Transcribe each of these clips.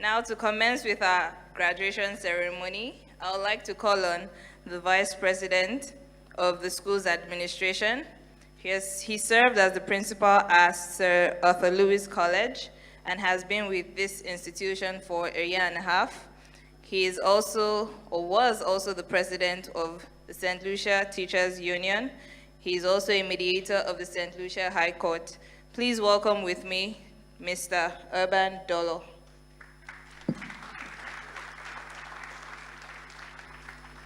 Now to commence with our graduation ceremony, I would like to call on the Vice President of the school's administration. He served as the principal at Sir Arthur Lewis College and has been with this institution for a year and a half. He is also, or was also, the president of the St. Lucia Teachers Union. He is also a mediator of the St. Lucia High Court. Please welcome with me Mr. Urban Dolor.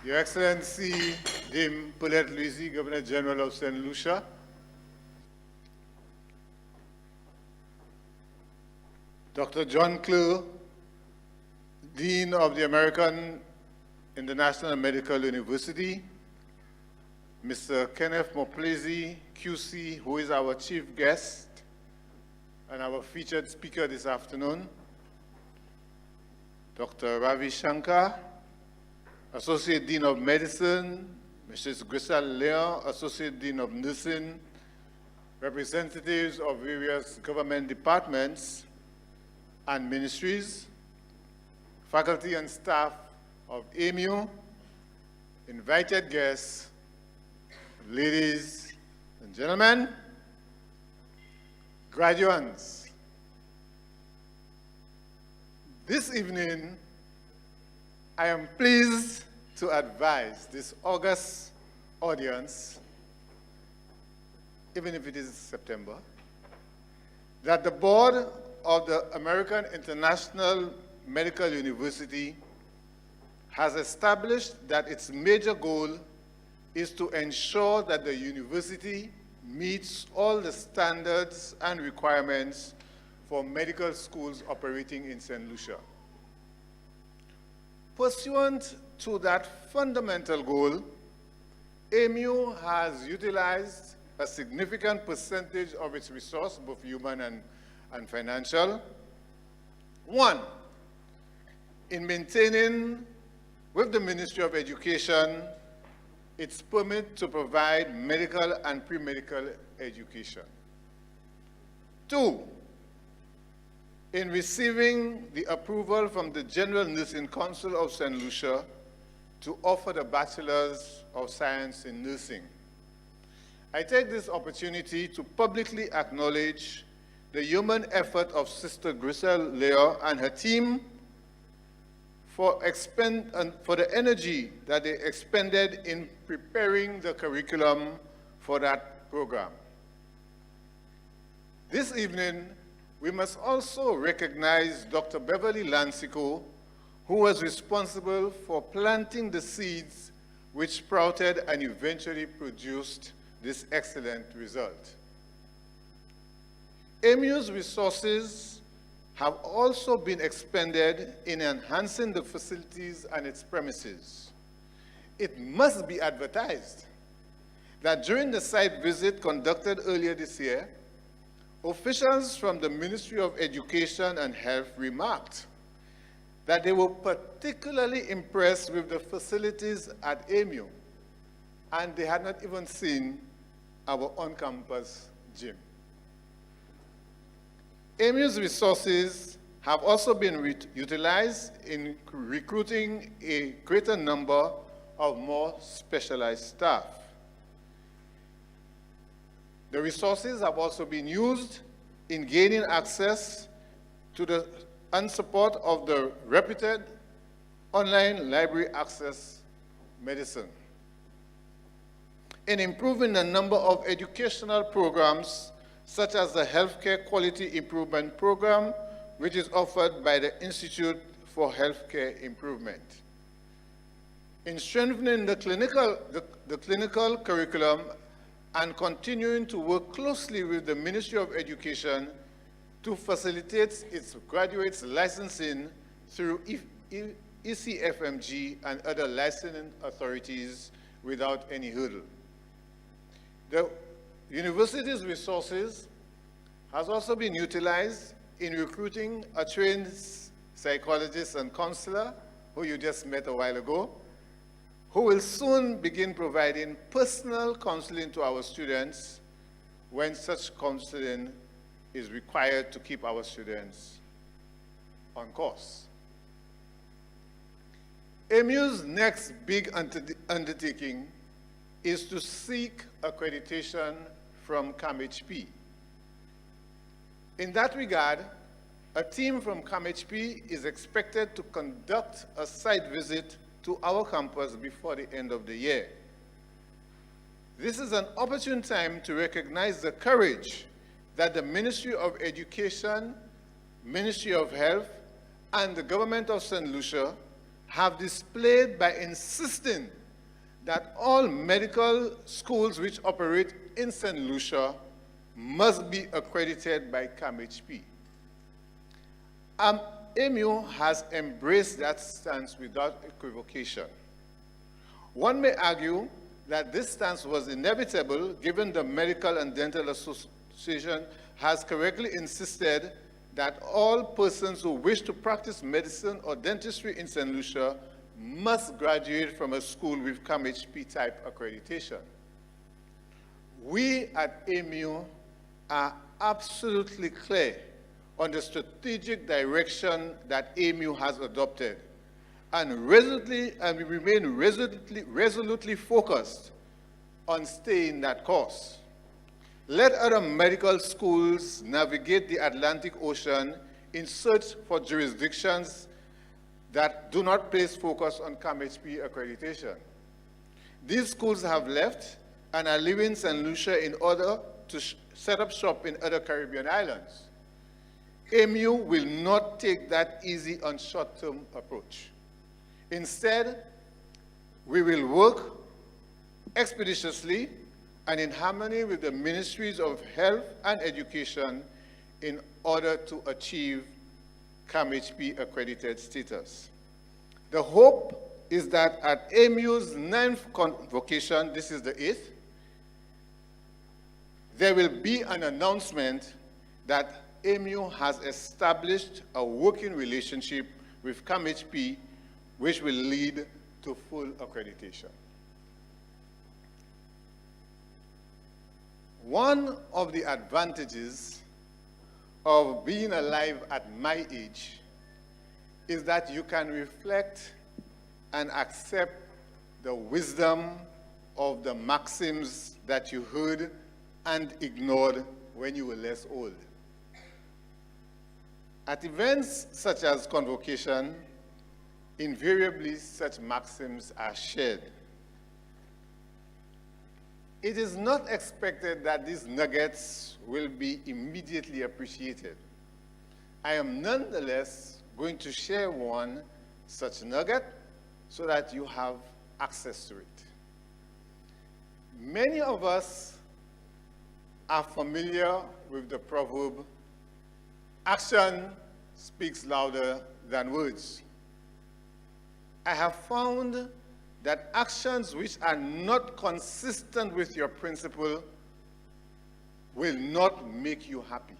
Your Excellency, Dame Paulette Luisi, Governor General of St. Lucia, Dr. John Clue, Dean of the American International Medical University, Mr. Kenneth Moplezi, QC, who is our chief guest and our featured speaker this afternoon, Dr. Ravi Shankar, Associate Dean of Medicine, Mrs. Grisel Leon, Associate Dean of Nursing, representatives of various government departments and ministries, faculty and staff of AIMU, invited guests, ladies and gentlemen, graduates. This evening, I am pleased to advise this august audience, even if it is September, that the board of the American International Medical University has established that its major goal is to ensure that the university meets all the standards and requirements for medical schools operating in St. Lucia. Pursuant to that fundamental goal, AIMU has utilized a significant percentage of its resource, both human and financial. One, in maintaining with the Ministry of Education its permit to provide medical and pre-medical education. Two, in receiving the approval from the General Nursing Council of St. Lucia to offer the Bachelor's of Science in Nursing. I take this opportunity to publicly acknowledge the human effort of Sister Grisel Leo and her team for the energy that they expended in preparing the curriculum for that program. This evening, we must also recognize Dr. Beverly Lancico, who was responsible for planting the seeds which sprouted and eventually produced this excellent result. AIMU's resources have also been expended in enhancing the facilities and its premises. It must be advertised that during the site visit conducted earlier this year, officials from the Ministry of Education and Health remarked that they were particularly impressed with the facilities at AIMU, and they had not even seen our on-campus gym. AIMU's resources have also been utilized in recruiting a greater number of more specialized staff. The resources have also been used in gaining access to the and support of the reputed online library access medicine, in improving the number of educational programs such as the Healthcare Quality Improvement Program, which is offered by the Institute for Healthcare Improvement, in strengthening the clinical curriculum and continuing to work closely with the Ministry of Education to facilitate its graduates' licensing through ECFMG and other licensing authorities without any hurdle. The university's resources has also been utilized in recruiting a trained psychologist and counselor, who you just met a while ago, who will soon begin providing personal counseling to our students when such counseling is required to keep our students on course. AIMU's next big undertaking is to seek accreditation from CAMHP. In that regard, a team from CAMHP is expected to conduct a site visit to our campus before the end of the year. This is an opportune time to recognize the courage that the Ministry of Education, Ministry of Health, and the government of St. Lucia have displayed by insisting that all medical schools which operate in St. Lucia must be accredited by CAMHP. AIMU has embraced that stance without equivocation. One may argue that this stance was inevitable given the Medical and Dental Association has correctly insisted that all persons who wish to practice medicine or dentistry in St. Lucia must graduate from a school with CAMHP type accreditation. We at AIMU are absolutely clear on the strategic direction that AIMU has adopted, and we remain resolutely focused on staying that course. Let other medical schools navigate the Atlantic Ocean in search for jurisdictions that do not place focus on CAMHP accreditation. These schools have left and are leaving St. Lucia in order to set up shop in other Caribbean islands. AIMU will not take that easy and short-term approach. Instead, we will work expeditiously and in harmony with the Ministries of Health and Education in order to achieve CAMHP accredited status. The hope is that at AIMU's 9th convocation, this is the 8th, there will be an announcement that AIMU has established a working relationship with CAMHP, which will lead to full accreditation. One of the advantages of being alive at my age is that you can reflect and accept the wisdom of the maxims that you heard and ignored when you were less old. At events such as convocation, invariably such maxims are shared. It is not expected that these nuggets will be immediately appreciated. I am nonetheless going to share one such nugget so that you have access to it. Many of us are familiar with the proverb, action speaks louder than words. I have found that actions which are not consistent with your principle will not make you happy.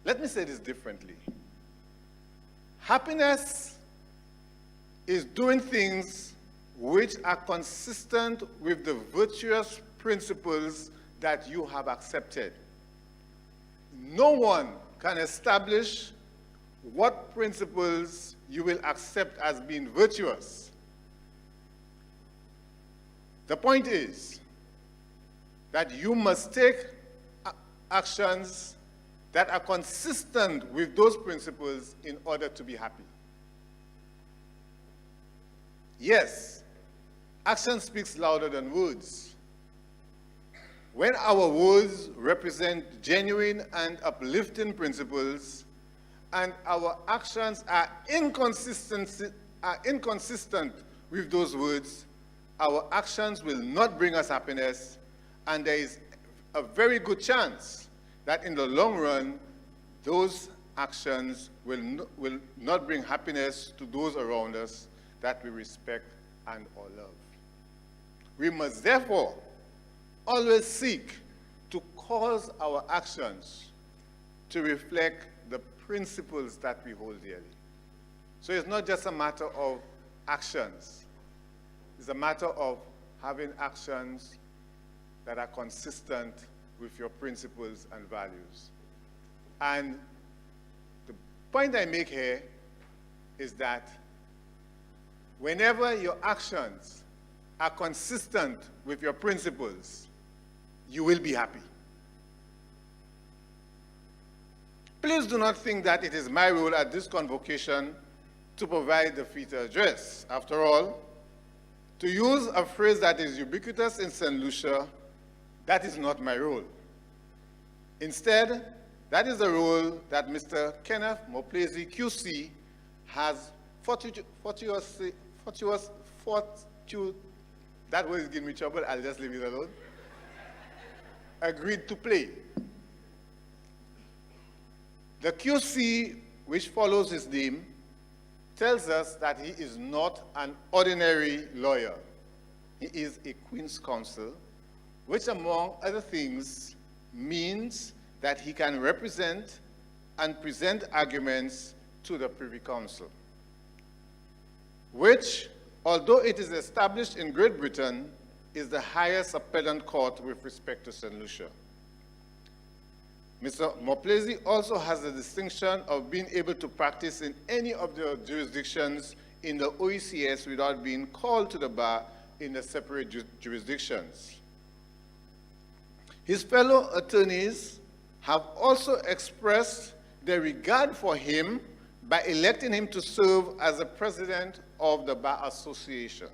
Let me say this differently. Happiness is doing things which are consistent with the virtuous principles that you have accepted. No one can establish what principles you will accept as being virtuous. The point is that you must take actions that are consistent with those principles in order to be happy. Yes, action speaks louder than words. When our words represent genuine and uplifting principles, and our actions are inconsistent with those words, our actions will not bring us happiness, and there is a very good chance that in the long run, those actions will not bring happiness to those around us that we respect and or love. We must therefore always seek to cause our actions to reflect the principles that we hold dearly. So it's not just a matter of actions. It's a matter of having actions that are consistent with your principles and values. And the point I make here is that whenever your actions are consistent with your principles, you will be happy. Please do not think that it is my role at this convocation to provide the feature address. After all, to use a phrase that is ubiquitous in St. Lucia, that is not my role. Instead, that is the role that Mr. Kenneth Moplezi, QC, has that word is giving me trouble, I'll just leave it alone, agreed to play. The QC, which follows his name, tells us that he is not an ordinary lawyer. He is a Queen's Counsel, which among other things means that he can represent and present arguments to the Privy Council, which, although it is established in Great Britain, is the highest appellant court with respect to St. Lucia. Mr. Moplezi also has the distinction of being able to practice in any of the jurisdictions in the OECS without being called to the bar in the separate jurisdictions. His fellow attorneys have also expressed their regard for him by electing him to serve as the president of the Bar Association.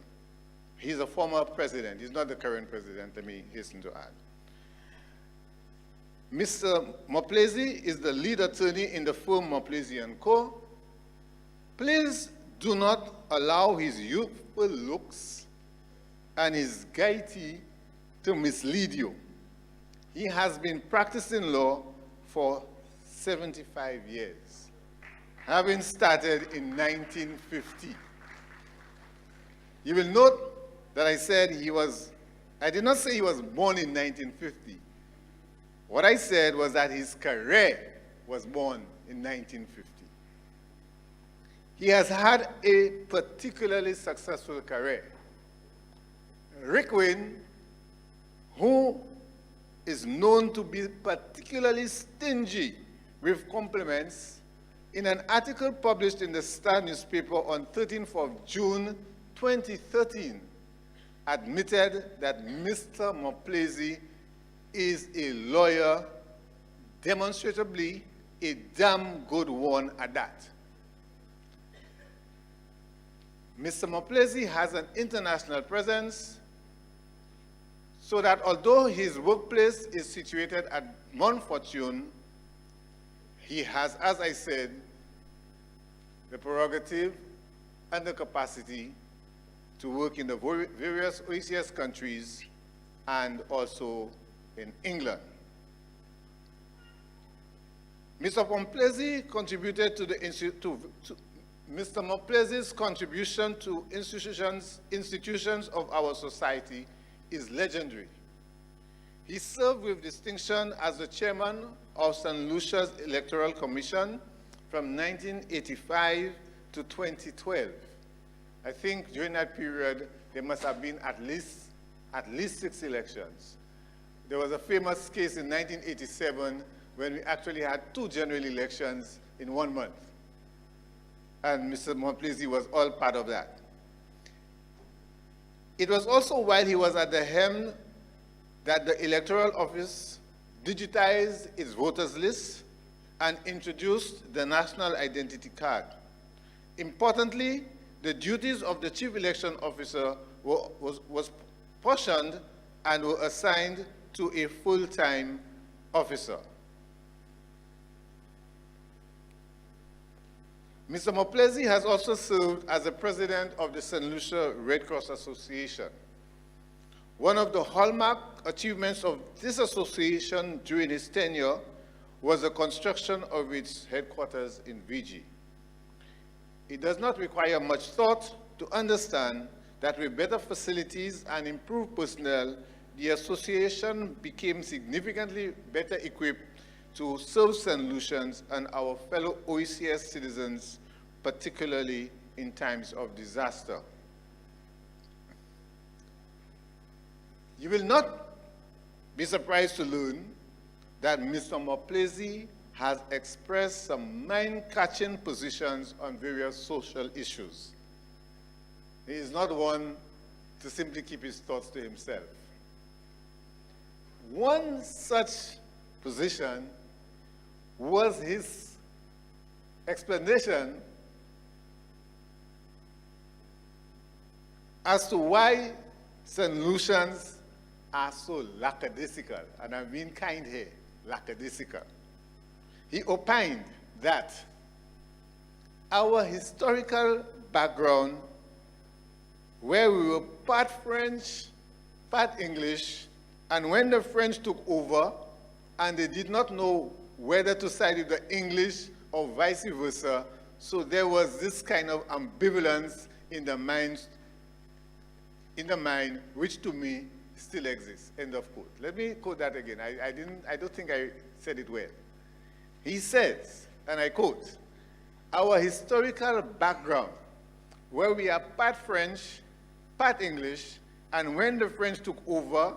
He's a former president. He's not the current president, let me hasten to add. Mr. Moplezi is the lead attorney in the firm Moplezi & Co. Please do not allow his youthful looks and his gaiety to mislead you. He has been practicing law for 75 years, having started in 1950. You will note that I did not say he was born in 1950. What I said was that his career was born in 1950. He has had a particularly successful career. Rick Wynne, who is known to be particularly stingy with compliments, in an article published in the Star newspaper on 13th of June 2013, admitted that Mr. Moplezi is a lawyer, demonstrably a damn good one at that. Mr. Moplezi has an international presence, so that although his workplace is situated at Mount Fortune, he has, as I said, the prerogative and the capacity to work in the various OECS countries and also in England. Mr. Moplezi contributed to the Mr. Moplezi's contribution to institutions of our society is legendary. He served with distinction as the chairman of St. Lucia's Electoral Commission from 1985 to 2012. I think during that period, there must have been at least 6 elections. There was a famous case in 1987 when we actually had 2 general elections in 1 month. And Mr. Moplezi was all part of that. It was also while he was at the helm that the Electoral Office digitized its voters list and introduced the National Identity Card. Importantly, the duties of the Chief Election Officer was portioned and were assigned to a full-time officer. Mr. Moplezi has also served as the president of the St. Lucia Red Cross Association. One of the hallmark achievements of this association during his tenure was the construction of its headquarters in Fiji. It does not require much thought to understand that with better facilities and improved personnel, the association became significantly better equipped to serve St. Lucians and our fellow OECS citizens, particularly in times of disaster. You will not be surprised to learn that Mr. Moplezi has expressed some mind-catching positions on various social issues. He is not one to simply keep his thoughts to himself. One such position was his explanation as to why St. Lucians are so lackadaisical, and I mean kind here, lackadaisical. He opined that our historical background, where we were part French, part English, and when the French took over and they did not know whether to side with the English or vice versa, so there was this kind of ambivalence in the mind, which to me still exists, end of quote. Let me quote that again. I don't think I said it well. He says, and I quote, our historical background, where we are part French, part English, and when the French took over,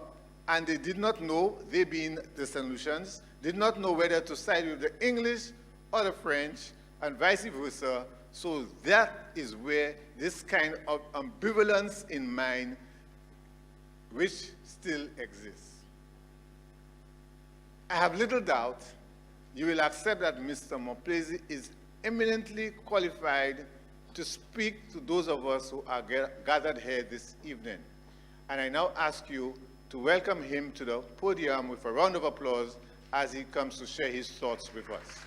and they did not know, they being the St. Lucians, did not know whether to side with the English or the French, and vice versa. So that is where this kind of ambivalence in mind, which still exists. I have little doubt you will accept that Mr. Moplezi is eminently qualified to speak to those of us who are gathered here this evening. And I now ask you to welcome him to the podium with a round of applause as he comes to share his thoughts with us.